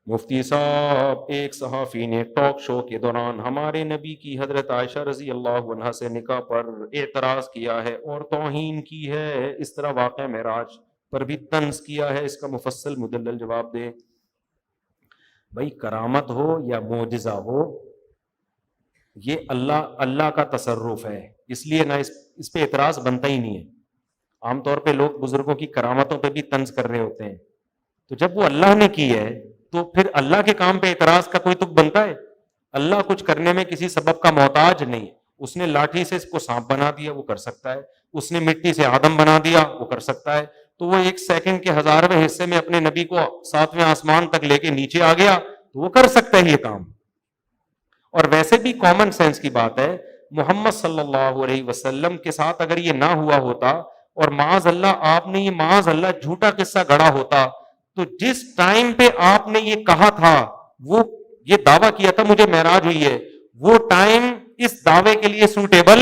مفتی صاحب، ایک صحافی نے ٹاک شو کے دوران ہمارے نبی کی حضرت عائشہ رضی اللہ عنہا سے نکاح پر اعتراض کیا ہے اور توہین کی ہے، اس طرح واقعہ معراج پر بھی طنز کیا ہے، اس کا مفصل مدلل جواب دے۔ بھائی کرامت ہو یا معجزہ ہو، یہ اللہ کا تصرف ہے، اس لیے نہ اس پہ اعتراض بنتا ہی نہیں ہے۔ عام طور پہ لوگ بزرگوں کی کرامتوں پہ بھی طنز کر رہے ہوتے ہیں، تو جب وہ اللہ نے کی ہے تو پھر اللہ کے کام پہ اعتراض کا کوئی تک بنتا ہے؟ اللہ کچھ کرنے میں کسی سبب کا محتاج نہیں، اس نے لاٹھی سے اس کو سانپ بنا دیا، وہ کر سکتا ہے، اس نے مٹی سے آدم بنا دیا، وہ کر سکتا ہے، تو وہ 1 سیکنڈ کے 1000ویں حصے میں اپنے نبی کو 7ویں آسمان تک لے کے نیچے آ گیا، تو وہ کر سکتا ہے یہ کام۔ اور ویسے بھی کامن سینس کی بات ہے، محمد صلی اللہ علیہ وسلم کے ساتھ اگر یہ نہ ہوا ہوتا اور معاذ اللہ آپ نے یہ معاذ اللہ جھوٹا قصہ گڑا ہوتا، تو جس ٹائم پہ آپ نے یہ کہا تھا، وہ یہ دعویٰ کیا تھا مجھے معراج ہوئی ہے، وہ ٹائم اس دعوے کے لیے سوٹیبل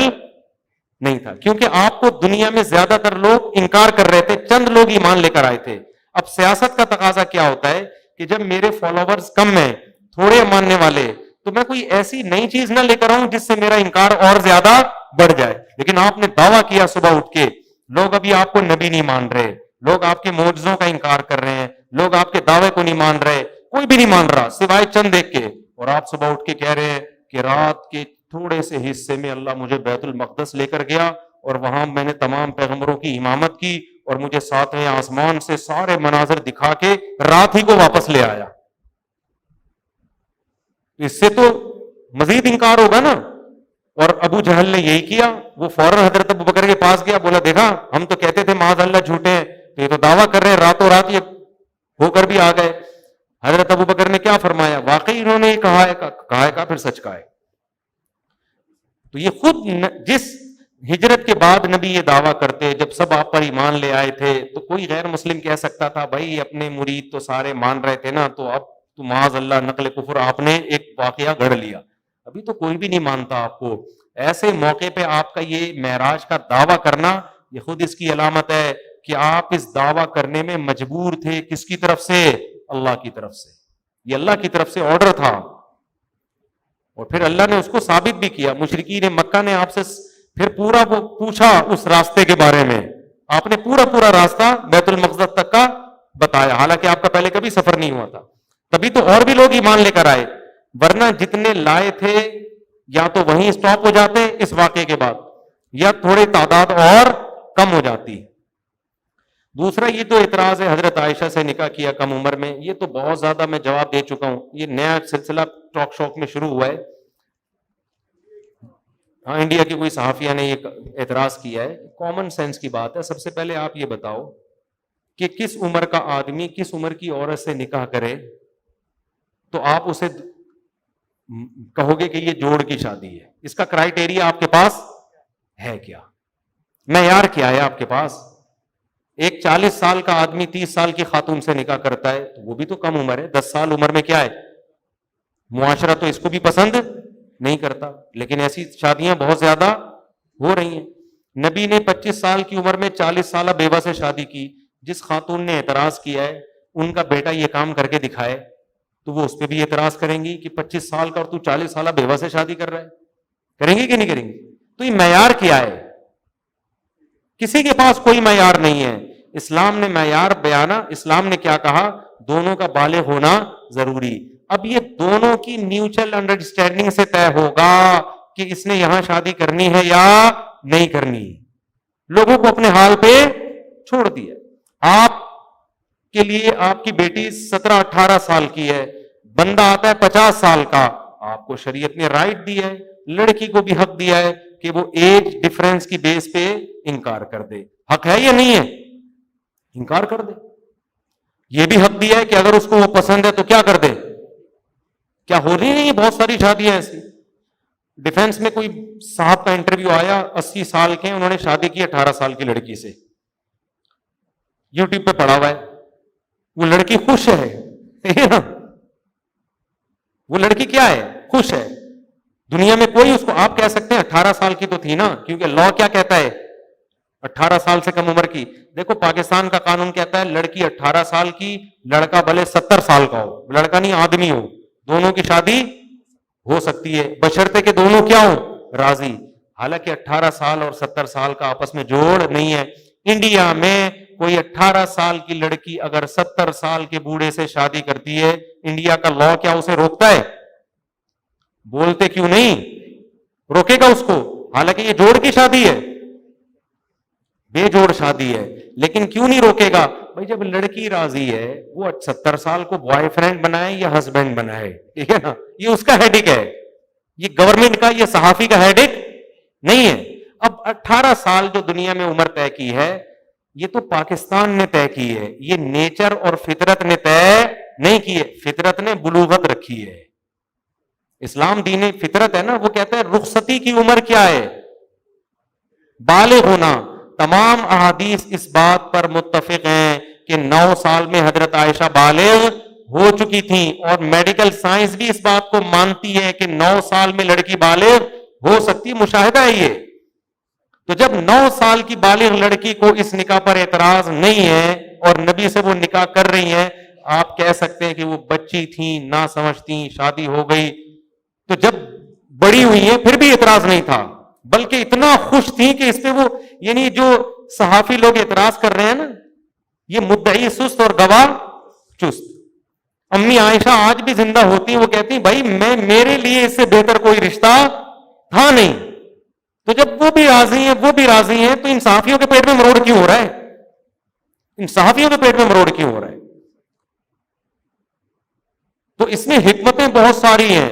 نہیں تھا، کیونکہ آپ کو دنیا میں زیادہ تر لوگ انکار کر رہے تھے، چند لوگ ایمان لے کر آئے تھے۔ اب سیاست کا تقاضا کیا ہوتا ہے کہ جب میرے فالوورز کم ہیں، تھوڑے ماننے والے، تو میں کوئی ایسی نئی چیز نہ لے کر آؤں جس سے میرا انکار اور زیادہ بڑھ جائے۔ لیکن آپ نے دعویٰ کیا صبح اٹھ کے، لوگ ابھی آپ کو نبی نہیں مان رہے، لوگ آپ کے معجزوں کا انکار کر رہے ہیں، لوگ آپ کے دعوے کو نہیں مان رہے، کوئی بھی نہیں مان رہا سوائے چند ایک کے، اور آپ صبح اٹھ کے کہہ رہے ہیں کہ رات کے تھوڑے سے حصے میں اللہ مجھے بیت المقدس لے کر گیا اور وہاں میں نے تمام پیغمبروں کی امامت کی اور مجھے 7ویں آسمان سے سارے مناظر دکھا کے رات ہی کو واپس لے آیا۔ اس سے تو مزید انکار ہوگا نا۔ اور ابو جہل نے یہی کیا، وہ فوراً حضرت ابو بکر کے پاس گیا، بولا دیکھا ہم تو کہتے تھے معاذ اللہ جھوٹے ہیں، تو یہ تو دعویٰ کر رہے ہیں، راتوں رات یہ ہو کر بھی آ گئے۔ حضرت ابو بکر نے کیا فرمایا؟ واقعی انہوں نے یہ کہا ہے پھر سچ کہا ہے۔ تو یہ خود جس ہجرت کے بعد نبی یہ دعویٰ کرتے، جب سب آپ پر ایمان لے آئے تھے تو کوئی غیر مسلم کہہ سکتا تھا بھائی اپنے مرید تو سارے مان رہے تھے نا، تو اب تو معاذ اللہ نقل کفر آپ نے ایک واقعہ گھڑ لیا، ابھی تو کوئی بھی نہیں مانتا آپ کو۔ ایسے موقع پہ آپ کا یہ معراج کا دعویٰ کرنا، یہ خود اس کی علامت ہے کہ آپ اس دعویٰ کرنے میں مجبور تھے۔ کس کی طرف سے؟ اللہ کی طرف سے، یہ اللہ کی طرف سے آرڈر تھا، اور پھر اللہ نے اس کو ثابت بھی کیا۔ مشرکین مکہ نے آپ سے پھر پورا وہ پوچھا اس راستے کے بارے میں، آپ نے پورا راستہ بیت المقدس تک کا بتایا، حالانکہ آپ کا پہلے کبھی سفر نہیں ہوا تھا، تبھی تو اور بھی لوگ ایمان لے کر آئے، ورنہ جتنے لائے تھے یا تو وہیں اسٹاپ ہو جاتے اس واقعے کے بعد، یا تھوڑی تعداد اور کم ہو جاتی۔ دوسرا یہ تو اعتراض ہے حضرت عائشہ سے نکاح کیا کم عمر میں، یہ تو بہت زیادہ میں جواب دے چکا ہوں، یہ نیا سلسلہ ٹاک شوک میں شروع ہوا ہے۔ ہاں انڈیا کی کوئی صحافیہ نے یہ اعتراض کیا ہے، کامن سینس کی بات ہے۔ سب سے پہلے آپ یہ بتاؤ کہ کس عمر کا آدمی کس عمر کی عورت سے نکاح کرے تو آپ اسے کہو گے کہ یہ جوڑ کی شادی ہے؟ اس کا کرائیٹیریا آپ کے پاس ہے کیا؟ معیار کیا ہے آپ کے پاس؟ ایک 40 سال کا آدمی 30 سال کی خاتون سے نکاح کرتا ہے تو وہ بھی تو کم عمر ہے، 10 سال عمر میں کیا ہے؟ معاشرہ تو اس کو بھی پسند نہیں کرتا، لیکن ایسی شادیاں بہت زیادہ ہو رہی ہیں۔ نبی نے 25 سال کی عمر میں 40 سالہ بیوہ سے شادی کی، جس خاتون نے اعتراض کیا ہے ان کا بیٹا یہ کام کر کے دکھائے تو وہ اس پہ بھی اعتراض کریں گی کہ 25 سال کا اور تو 40 سالہ بیوہ سے شادی کر رہا ہے، کریں گی کہ نہیں کریں گی؟ تو یہ معیار کیا ہے؟ کسی کے پاس کوئی معیار نہیں ہے۔ اسلام نے معیار بیانا، اسلام نے کیا کہا؟ دونوں کا بالغ ہونا ضروری۔ اب یہ دونوں کی میوچل انڈرسٹینڈنگ سے طے ہوگا کہ اس نے یہاں شادی کرنی ہے یا نہیں کرنی۔ لوگوں کو اپنے حال پہ چھوڑ دیا۔ آپ کے لیے آپ کی بیٹی 17-18 سال کی ہے، بندہ آتا ہے 50 سال کا، آپ کو شریعت نے رائٹ دیا ہے، لڑکی کو بھی حق دیا ہے کہ وہ ایج ڈفرنس کی بیس پہ انکار کر دے۔ حق ہے یا نہیں ہے؟ انکار کر دے۔ یہ بھی حق دیا ہے کہ اگر اس کو وہ پسند ہے تو کیا کر دے؟ کیا ہو رہی نہیں بہت ساری شادیاں ایسی؟ ڈیفنس میں کوئی صاحب کا انٹرویو آیا، 80 سال کے، انہوں نے شادی کی 18 سال کی لڑکی سے، یوٹیوب پہ پڑا ہوا ہے، وہ لڑکی خوش ہے وہ لڑکی کیا ہے؟ خوش ہے۔ دنیا میں کوئی اس کو، آپ کہہ سکتے ہیں 18 سال کی تو تھی نا، کیونکہ لا کیا کہتا ہے؟ 18 سال سے کم عمر کی. دیکھو پاکستان کا قانون کہتا ہے لڑکی 18 سال کی، لڑکا بھلے 70 سال کا ہو، لڑکا نہیں آدمی ہو، دونوں کی شادی ہو سکتی ہے بشرطے کہ دونوں کیا ہوں، راضی. حالانکہ 18 سال اور 70 سال کا آپس میں جوڑ نہیں ہے. انڈیا میں کوئی 18 سال کی لڑکی اگر 70 سال کے بوڑھے سے شادی کرتی ہے، انڈیا کا لا کیا اسے روکتا ہے؟ بولتے کیوں نہیں؟ روکے گا اس کو. حالانکہ یہ جوڑ کی شادی ہے، بے جوڑ شادی ہے، لیکن کیوں نہیں روکے گا؟ بھائی جب لڑکی راضی ہے، وہ 70 سال کو بوائے فرینڈ بنائے یا ہسبینڈ بنائے، ٹھیک ہے نا، یہ اس کا ہیڈک ہے، یہ گورنمنٹ کا، یہ صحافی کا ہیڈک نہیں ہے. اب 18 سال جو دنیا میں عمر طے کی ہے، یہ تو پاکستان نے طے کی ہے، یہ نیچر اور فطرت نے طے نہیں کی ہے. فطرت نے بلوغت رکھی ہے. اسلام دین فطرت ہے نا، وہ کہتا ہے رخصتی کی عمر کیا ہے؟ بالغ ہونا. تمام احادیث اس بات پر متفق ہیں کہ 9 سال میں حضرت عائشہ بالغ ہو چکی تھیں، اور میڈیکل سائنس بھی اس بات کو مانتی ہے کہ 9 سال میں لڑکی بالغ ہو سکتی. مشاہدہ ہے یہ. تو جب 9 سال کی بالغ لڑکی کو اس نکاح پر اعتراض نہیں ہے اور نبی سے وہ نکاح کر رہی ہیں، آپ کہہ سکتے ہیں کہ وہ بچی تھیں، نہ سمجھتی، شادی ہو گئی. تو جب بڑی ہوئی ہیں پھر بھی اعتراض نہیں تھا، بلکہ اتنا خوش تھی کہ اس پہ وہ، یعنی جو صحافی لوگ اعتراض کر رہے ہیں نا، یہ مدعی سست اور گواہ چست. امی عائشہ آج بھی زندہ ہوتی ہیں، وہ کہتی ہیں بھائی میرے لیے اس سے بہتر کوئی رشتہ تھا نہیں. تو جب وہ بھی راضی ہیں، وہ بھی راضی ہیں، تو ان صحافیوں کے پیٹ میں مروڑ کیوں ہو رہا ہے؟ ان صحافیوں کے پیٹ میں مروڑ کیوں ہو رہا ہے؟ تو اس میں حکمتیں بہت ساری ہیں.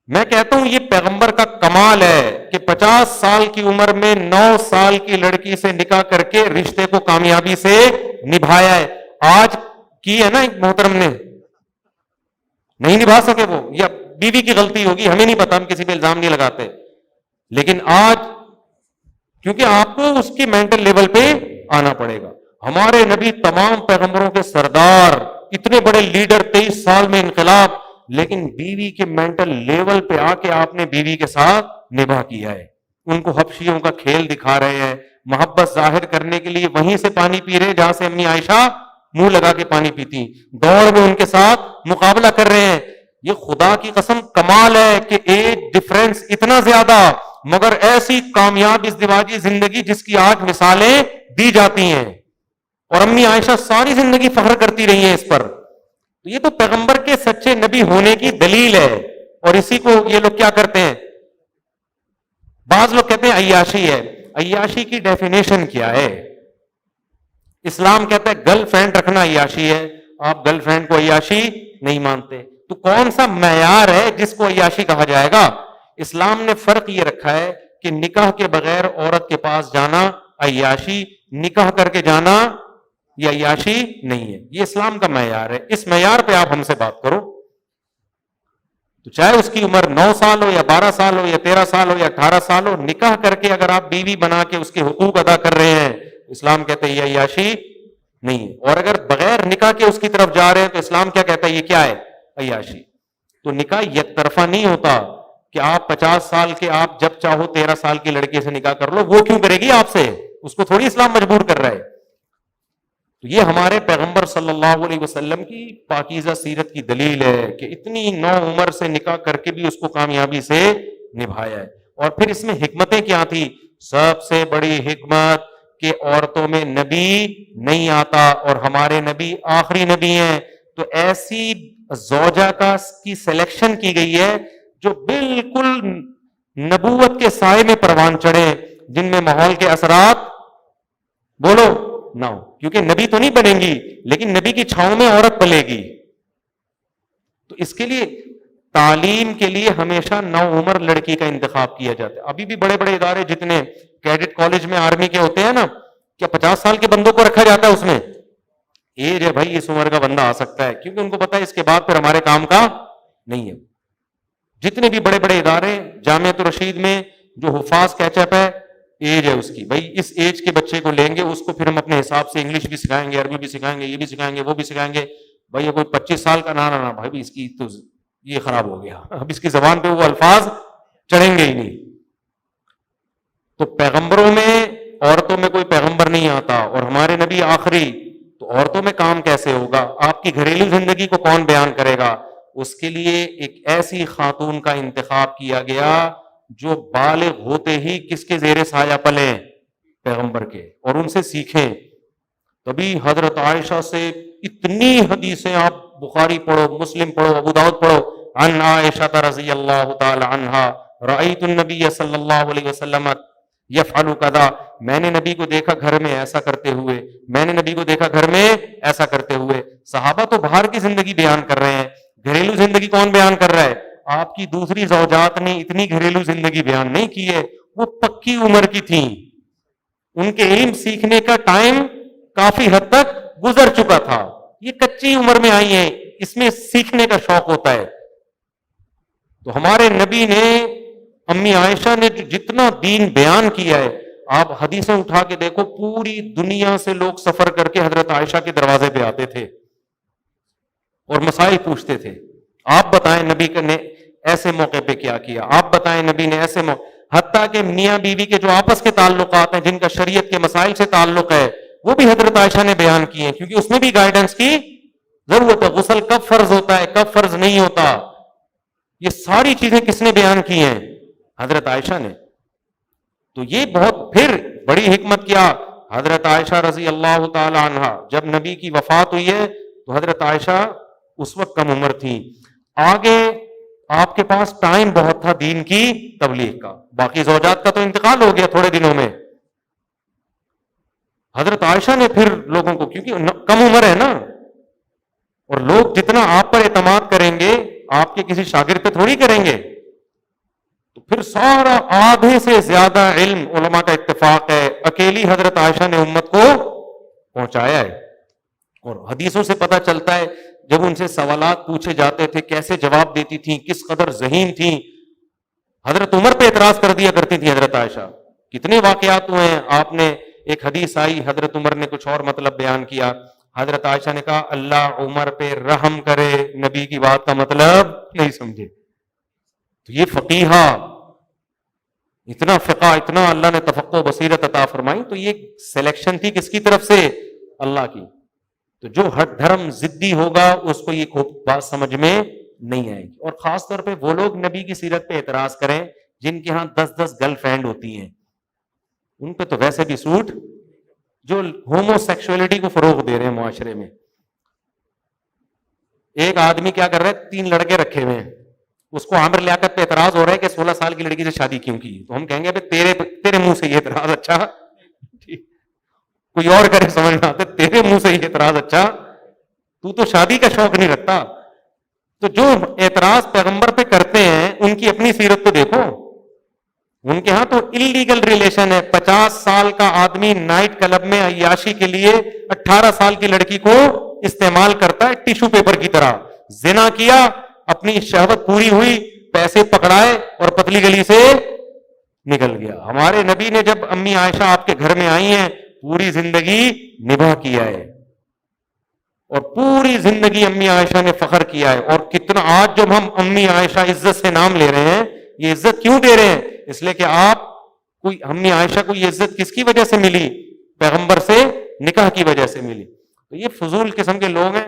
میں کہتا ہوں یہ پیغمبر کا کمال ہے کہ 50 سال کی عمر میں 9 سال کی لڑکی سے نکاح کر کے رشتے کو کامیابی سے نبھایا ہے. آج کی ہے نا ایک محترم نے، نہیں نبھا سکے وہ، یا بیوی کی غلطی ہوگی، ہمیں نہیں پتا، ہم کسی پہ الزام نہیں لگاتے. لیکن آج کیونکہ آپ کو اس کی مینٹل لیول پہ آنا پڑے گا. ہمارے نبی تمام پیغمبروں کے سردار، اتنے بڑے لیڈر، 23 سال میں انقلاب، لیکن بیوی کے مینٹل لیول پہ آ کے آپ نے بیوی کے ساتھ نباہ کیا ہے. ان کو حبشیوں کا کھیل دکھا رہے ہیں، محبت ظاہر کرنے کے لیے وہیں سے پانی پی رہے جہاں سے امی عائشہ منہ لگا کے پانی پیتی، دوڑ میں ان کے ساتھ مقابلہ کر رہے ہیں. یہ خدا کی قسم کمال ہے کہ ایج ڈفرنس اتنا زیادہ، مگر ایسی کامیاب ازدواجی زندگی جس کی آج مثالیں دی جاتی ہیں، اور امی عائشہ ساری زندگی فخر کرتی رہی ہیں اس پر. یہ تو پیغمبر کے سچے نبی ہونے کی دلیل ہے. اور اسی کو یہ لوگ کیا کرتے ہیں، بعض لوگ کہتے ہیں عیاشی ہے. عیاشی کی ڈیفینیشن کیا ہے؟ اسلام کہتا ہے گرل فرینڈ رکھنا عیاشی ہے، آپ گرل فرینڈ کو عیاشی نہیں مانتے. تو کون سا معیار ہے جس کو عیاشی کہا جائے گا؟ اسلام نے فرق یہ رکھا ہے کہ نکاح کے بغیر عورت کے پاس جانا عیاشی، نکاح کر کے جانا یہ عیاشی نہیں ہے. یہ اسلام کا معیار ہے. اس معیار پہ آپ ہم سے بات کرو. تو چاہے اس کی عمر 9 سال ہو یا 12 سال ہو یا 13 سال ہو یا 18 سال ہو، نکاح کر کے اگر آپ بیوی بنا کے اس کے حقوق ادا کر رہے ہیں، اسلام کہتا ہے یہ عیاشی نہیں ہے. اور اگر بغیر نکاح کے اس کی طرف جا رہے ہیں تو اسلام کیا کہتا ہے؟ یہ کیا ہے؟ عیاشی. تو نکاح یک طرفہ نہیں ہوتا کہ آپ 50 سال کے، آپ جب چاہو 13 سال کی لڑکی سے نکاح کر لو، وہ کیوں کرے گی آپ سے؟ اس کو تھوڑی اسلام مجبور کر رہا ہے. تو یہ ہمارے پیغمبر صلی اللہ علیہ وسلم کی پاکیزہ سیرت کی دلیل ہے کہ اتنی نو عمر سے نکاح کر کے بھی اس کو کامیابی سے نبھایا ہے. اور پھر اس میں حکمتیں کیا تھی؟ سب سے بڑی حکمت کہ عورتوں میں نبی نہیں آتا اور ہمارے نبی آخری نبی ہیں. تو ایسی زوجہ کی سلیکشن کی گئی ہے جو بالکل نبوت کے سائے میں پروان چڑھے، جن میں ماحول کے اثرات بولو نہ ہو. کیونکہ نبی تو نہیں بنیں گی، لیکن نبی کی چھاؤں میں عورت پلے گی. تو اس کے لیے تعلیم کے لیے ہمیشہ نو عمر لڑکی کا انتخاب کیا جاتا ہے. ابھی بھی بڑے بڑے ادارے جتنے کیڈٹ کالج میں آرمی کے ہوتے ہیں نا، کیا 50 سال کے بندوں کو رکھا جاتا ہے اس میں؟ ایج ہے بھائی، اس عمر کا بندہ آ سکتا ہے، کیونکہ ان کو پتا ہے اس کے بعد پھر ہمارے کام کا نہیں ہے. جتنے بھی بڑے بڑے ادارے، جامعۃ الرشید میں جو حفاظ کیچ اپ ہے، ایج ہے اس کی، بھائی اس ایج کے بچے کو لیں گے، اس کو پھر ہم اپنے حساب سے انگلش بھی سکھائیں گے، عربی بھی سکھائیں گے، یہ بھی سکھائیں گے، وہ بھی سکھائیں گے. بھائی یہ کوئی 25 سال کا نہ بھائی اس کی تو یہ خراب ہو گیا، اب اس کی زبان پہ وہ الفاظ چڑھیں گے ہی نہیں. تو پیغمبروں میں عورتوں میں کوئی پیغمبر نہیں آتا اور ہمارے نبی آخری، تو عورتوں میں کام کیسے ہوگا؟ آپ کی گھریلو زندگی کو کون بیان کرے گا؟ اس کے لیے ایک ایسی خاتون کا انتخاب کیا گیا جو بالغ ہوتے ہی کس کے زیر سایہ پلیں؟ پیغمبر کے، اور ان سے سیکھیں۔ تبھی حضرت عائشہ سے اتنی حدیثیں، آپ بخاری پڑھو، مسلم پڑھو، ابو داؤد پڑھو، عن عائشہ رضی اللہ تعالی عنہا رأیت النبی صلی اللہ علیہ وسلم یفعل کذا، میں نے نبی کو دیکھا گھر میں ایسا کرتے ہوئے، میں نے نبی کو دیکھا گھر میں ایسا کرتے ہوئے۔ صحابہ تو باہر کی زندگی بیان کر رہے ہیں، گھریلو زندگی کون بیان کر رہا ہے؟ آپ کی دوسری زوجات نے اتنی گھریلو زندگی بیان نہیں کی ہے، وہ پکی عمر کی تھیں، ان کے علم سیکھنے کا ٹائم کافی حد تک گزر چکا تھا، یہ کچی عمر میں آئی ہیں، اس میں سیکھنے کا شوق ہوتا ہے۔ تو ہمارے نبی نے، امی عائشہ نے جتنا دین بیان کیا ہے، آپ حدیثیں اٹھا کے دیکھو، پوری دنیا سے لوگ سفر کر کے حضرت عائشہ کے دروازے پہ آتے تھے اور مسائل پوچھتے تھے۔ آپ بتائیں نبی نے ایسے موقع پہ کیا کیا، آپ بتائیں نبی نے ایسے موقع، حتیٰ کہ میاں بیوی کے جو آپس کے تعلقات ہیں، جن کا شریعت کے مسائل سے تعلق ہے، وہ بھی حضرت عائشہ نے بیان کیے ہیں، کیونکہ اس میں بھی گائیڈنس کی ضرورت ہے۔ غسل کب فرض ہوتا ہے، کب فرض نہیں ہوتا، یہ ساری چیزیں کس نے بیان کی ہیں؟ حضرت عائشہ نے۔ تو یہ بہت پھر بڑی حکمت کیا، حضرت عائشہ رضی اللہ تعالی عنہا جب نبی کی وفات ہوئی ہے تو حضرت عائشہ اس وقت کم عمر تھی، آگے آپ کے پاس ٹائم بہت تھا دین کی تبلیغ کا، باقی زوجات کا تو انتقال ہو گیا تھوڑے دنوں میں۔ حضرت عائشہ نے پھر لوگوں کو، کیونکہ کم عمر ہے نا، اور لوگ جتنا آپ پر اعتماد کریں گے آپ کے کسی شاگرد پہ تھوڑی کریں گے، تو پھر سارا آدھے سے زیادہ علم علماء کا اتفاق ہے اکیلی حضرت عائشہ نے امت کو پہنچایا ہے۔ اور حدیثوں سے پتہ چلتا ہے جب ان سے سوالات پوچھے جاتے تھے کیسے جواب دیتی تھیں، کس قدر ذہین تھیں۔ حضرت عمر پہ اعتراض کر دیا کرتی تھی حضرت عائشہ، کتنے واقعات ہوئے ہیں، آپ نے ایک حدیث آئی، حضرت عمر نے کچھ اور مطلب بیان کیا، حضرت عائشہ نے کہا اللہ عمر پہ رحم کرے، نبی کی بات کا مطلب نہیں سمجھے۔ تو یہ فقیہہ، اتنا فقہ، اتنا اللہ نے تفقہ و بصیرت عطا فرمائی، تو یہ سلیکشن تھی کس کی طرف سے؟ اللہ کی۔ تو جو ہٹ دھرم ضدی ہوگا اس کو یہ خوب بات سمجھ میں نہیں آئے گی، اور خاص طور پہ وہ لوگ نبی کی سیرت پہ اعتراض کریں جن کے ہاں 10 گرل فرینڈ ہوتی ہیں، ان پہ تو ویسے بھی سوٹ، جو ہومو سیکشولیٹی کو فروغ دے رہے ہیں معاشرے میں۔ ایک آدمی کیا کر رہا ہے، 3 لڑکے رکھے ہوئے ہیں، اس کو عامر لیاقت پہ اعتراض ہو رہا ہے کہ 16 سال کی لڑکی سے شادی کیوں کی، تو ہم کہیں گے تیرے منہ سے یہ اعتراض اچھا، کوئی اور کرے سمجھ میں آتا، تیرے منہ سے یہ اعتراض اچھا، تو شادی کا شوق نہیں رکھتا۔ تو جو اعتراض پیغمبر پہ کرتے ہیں ان کی اپنی سیرت تو دیکھو، ان کے ہاں تو انلیگل ریلیشن ہے، 50 سال کا آدمی نائٹ کلب میں عیاشی کے لیے 18 سال کی لڑکی کو استعمال کرتا ہے ٹیشو پیپر کی طرح، زنا کیا، اپنی شہوت پوری ہوئی، پیسے پکڑائے اور پتلی گلی سے نکل گیا۔ ہمارے نبی نے جب امی عائشہ آپ کے گھر میں آئی ہیں پوری زندگی نباہ کیا ہے، اور پوری زندگی امی عائشہ نے فخر کیا ہے، اور کتنا آج جب ہم امی عائشہ عزت سے نام لے رہے ہیں، یہ عزت کیوں دے رہے ہیں؟ اس لیے کہ آپ کوئی، امی عائشہ کو یہ عزت کس کی وجہ سے ملی؟ پیغمبر سے نکاح کی وجہ سے ملی۔ تو یہ فضول قسم کے لوگ ہیں،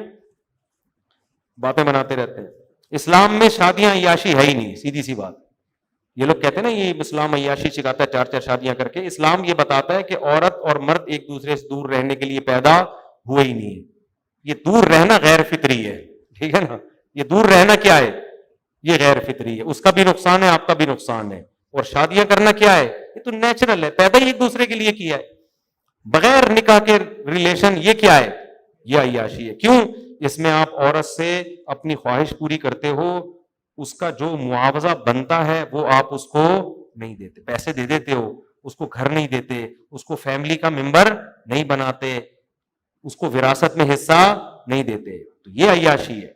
باتیں بناتے رہتے ہیں۔ اسلام میں شادیاں عیاشی ہے ہی نہیں، سیدھی سی بات۔ یہ لوگ کہتے ہیں نا یہ اسلام عیاشی سکھاتا ہے 4 شادیاں کر کے، اسلام یہ بتاتا ہے کہ عورت اور مرد ایک دوسرے سے دور رہنے کے لیے پیدا ہوئے ہی نہیں ہے، یہ دور رہنا غیر فطری ہے، ٹھیک ہے نا، یہ دور رہنا کیا ہے؟ یہ غیر فطری ہے، اس کا بھی نقصان ہے، آپ کا بھی نقصان ہے۔ اور شادیاں کرنا کیا ہے؟ یہ تو نیچرل ہے، پیدا ہی ایک دوسرے کے لیے کیا ہے، بغیر نکاح کے ریلیشن یہ کیا ہے؟ یہ عیاشی ہے۔ کیوں؟ اس میں آپ عورت سے اپنی خواہش پوری کرتے ہو، اس کا جو معاوضہ بنتا ہے وہ آپ اس کو نہیں دیتے، پیسے دے دیتے ہو، اس کو گھر نہیں دیتے، اس کو فیملی کا ممبر نہیں بناتے، اس کو وراثت میں حصہ نہیں دیتے، تو یہ عیاشی ہے۔